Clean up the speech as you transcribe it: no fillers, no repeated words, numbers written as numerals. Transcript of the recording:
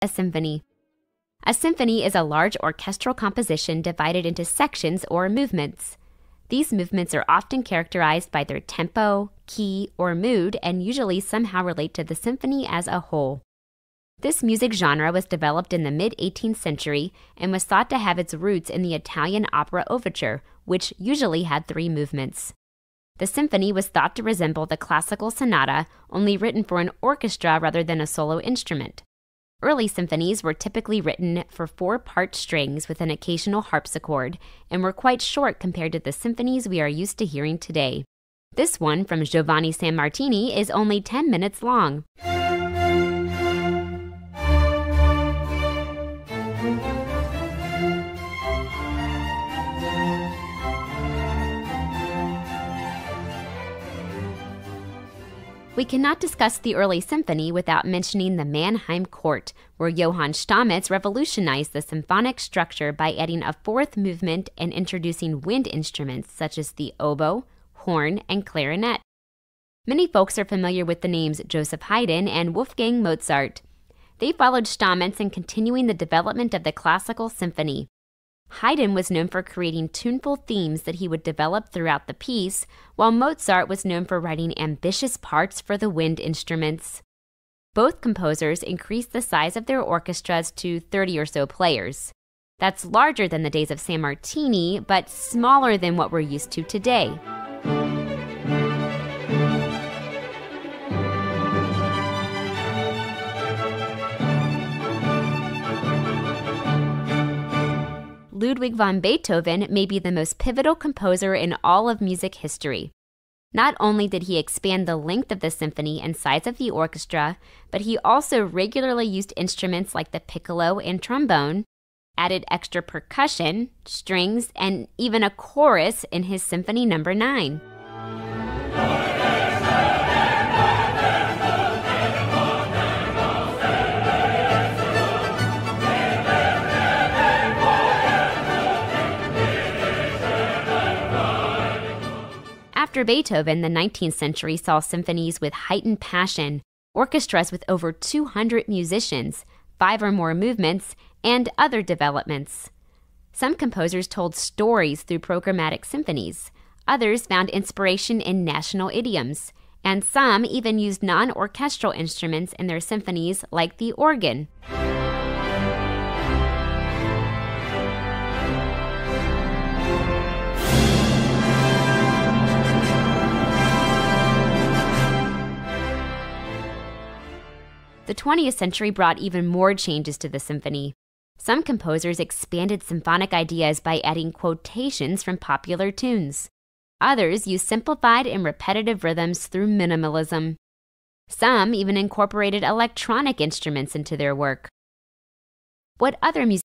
a symphony? A symphony is a large orchestral composition divided into sections or movements. These movements are often characterized by their tempo, key, or mood, and usually somehow relate to the symphony as a whole. This music genre was developed in the mid-18th century and was thought to have its roots in the Italian opera overture, which usually had 3 movements. The symphony was thought to resemble the classical sonata, only written for an orchestra rather than a solo instrument. Early symphonies were typically written for 4-part strings with an occasional harpsichord and were quite short compared to the symphonies we are used to hearing today. This one from Giovanni Sammartini is only 10 minutes long. We cannot discuss the early symphony without mentioning the Mannheim Court, where Johann Stamitz revolutionized the symphonic structure by adding a 4th movement and introducing wind instruments such as the oboe, horn, and clarinet. Many folks are familiar with the names Joseph Haydn and Wolfgang Mozart. They followed Stamitz in continuing the development of the classical symphony. Haydn was known for creating tuneful themes that he would develop throughout the piece, while Mozart was known for writing ambitious parts for the wind instruments. Both composers increased the size of their orchestras to 30 or so players. That's larger than the days of Sammartini, but smaller than what we're used to today. Ludwig van Beethoven may be the most pivotal composer in all of music history. Not only did he expand the length of the symphony and size of the orchestra, but he also regularly used instruments like the piccolo and trombone, added extra percussion, strings, and even a chorus in his Symphony No. 9. After Beethoven, the 19th century saw symphonies with heightened passion, orchestras with over 200 musicians, 5 or more movements, and other developments. Some composers told stories through programmatic symphonies. Others found inspiration in national idioms, and some even used non-orchestral instruments in their symphonies like the organ. The 20th century brought even more changes to the symphony. Some composers expanded symphonic ideas by adding quotations from popular tunes. Others used simplified and repetitive rhythms through minimalism. Some even incorporated electronic instruments into their work. What other musicians